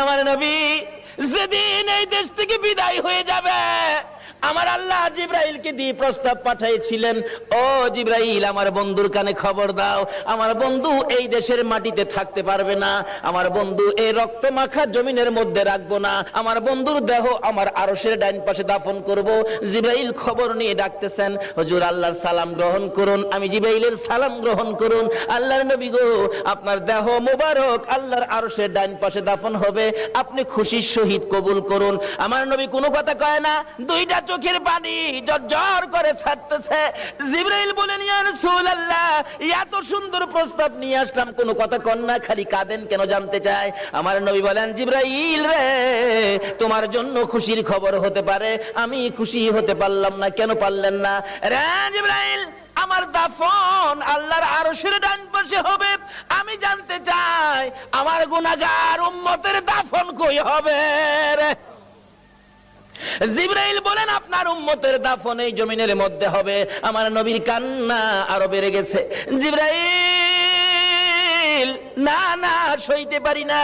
আমার নবী যেদিন এই দেশ থেকে বিদায় হয়ে যাবে, আমার আল্লাহ জিব্রাইলকে দিয়ে প্রস্তাব পাঠিয়েছিলেন, ও জিব্রাইল আমার বন্ধুর কানে খবর দাও, আমার বন্ধু এই দেশের মাটিতে থাকতে পারবে না, আমার বন্ধু এই রক্ত মাখা জমিনের মধ্যে রাখবো না, আমার বন্ধুর দেহ আমার আরশের ডাইন পাশে দাফন করব। জিব্রাইল খবর নিয়ে ডাকতেছেন, হুজুর আল্লাহর সালাম গ্রহণ করুন। আমি জিব্রাইলের সালাম গ্রহণ করুন। আল্লাহর নবী গো, আপনার দেহ মোবারক আল্লাহর আরশের ডাইন পাশে দাফন হবে, আপনি খুশির সহিত কবুল করুন। আমার নবী কোনো কথা কয় না, দুইটা চোখের পানি জর্জর করে ছাড়তেছে। জিবরাইল বলেন, ইয়া রাসূলুল্লাহ, এত সুন্দর প্রস্তাব নিয়ে আসলাম, কোনো কথা কন না, খালি কাঁদেন কেন জানতে চাই। আমার নবী বলেন, জিবরাইল রে, তোমার জন্য খুশির খবর হতে পারে, আমি খুশি হতে পারলাম না। কেন পারলেন না? রে জিবরাইল, আমার দাফন আল্লাহর আরশের ডান পাশে হবে, আমি জানতে চাই আমার গুনাহগার উম্মতের দাফন কই হবে রে? জিবরাইল বলেন, আপনার উম্মতের দাফন এই জমিনের মধ্যে হবে। আমার নবীর কান্না আরো বেড়ে গেছে। জিবরাইল, না না, সইতে পারি না,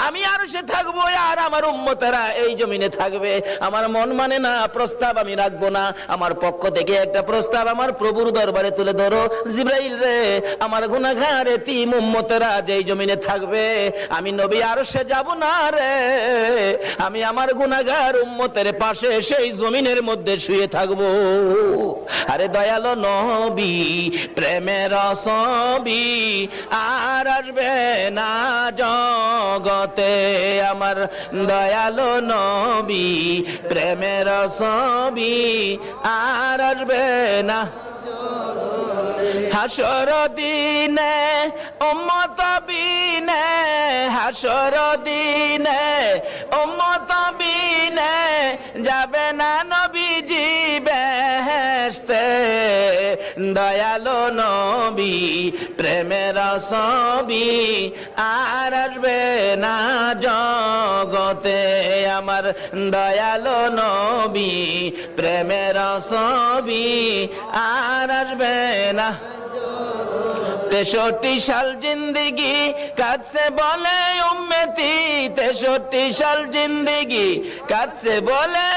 আমি আরশে থাকবো আর আমার উম্মতেরা এই জমিনে থাকবে। আমার মন মানে না, প্রস্তাব আমি রাখবো না। আমার পক্ষ থেকে একটা প্রস্তাব আমার প্রভুর দরবারে তুলে ধরো। জিবরাইল রে, আমার গুনাহগার এতিম উম্মতেরা যেই জমিনে থাকবে, আমি নবী আরশে যাব না রে, আমি আমার গুনাহগার উম্মতের পাশে সেই জমিনের মধ্যে শুয়ে থাকবো। আরে দয়ালো নবী, প্রেমের ছবি আর আসবে না জগতে, আমার দয়ালো নবী, প্রেমের ছবি আর আসবে না। হাসর দিনে উম্মত বিনে, হাসর দিনে উম্মত বিনে যাবে না নবীজি বেহেশতে। দয়ালো নবী, প্রেমের ছবি আর আসবে না জগতে, আমার দয়ালো নবী, প্রেমের ছবি আর আসবে না। 63 সাল জিন্দেগি কাটছে বলে উম্মতি, 63 সাল জিন্দেগি কাটছে বলে,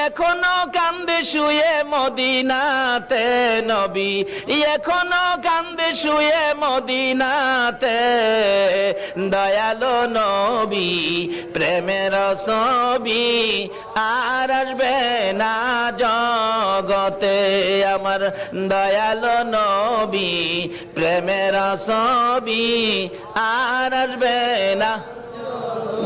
এখনো কান্দে শুয়ে মদিনাতে নবী, এখনো কান্দে শুয়ে মদিনাতে। দয়ালো নবী, প্রেমের ছবি আর আসবে না জগতে, আমার দয়ালো নবী, প্রেমের ছবি আর আসবে না।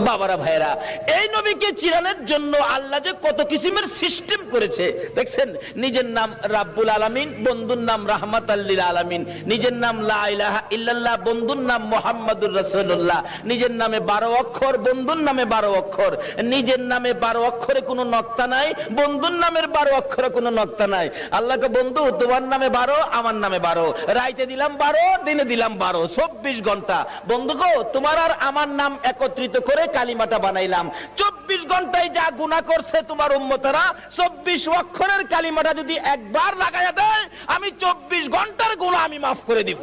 বাবারা ভাইরা, এই নবীকে চিরানোর জন্য আল্লাহ যে কত কিসিমের সিস্টেম করেছে দেখছেন। নিজের নাম রাব্বুল আলামিন, বন্ধুর নাম রাহমাতাল লিল আলামিন, নিজের নাম লা ইলাহা ইল্লাল্লাহ, বন্ধুর নাম মুহাম্মাদুর রাসূলুল্লাহ, নিজের নামে 12 অক্ষর, বন্ধুর নামে 12 অক্ষর, নিজের নামে 12 অক্ষরে কোনো নক্তা নাই, বন্ধুর নামের 12 অক্ষরে কোনো নক্তা নাই। আল্লাহকে বন্ধু, তোমার নামে 12, আমার নামে 12, রাইতে দিলাম 12, দিনে দিলাম 12, 24 ঘন্টা। বন্ধু গো, তোমার আর আমার নাম একত্রিত করে কালিমাটা বানাইলাম। 24 ঘন্টায় যা গুনাহ করছে তোমার উম্মতেরা, 24 অক্ষরের কালিমাটা যদি একবার লাগায়া দেয়, আমি 24 ঘন্টার গুনাহ আমি মাফ করে দিব।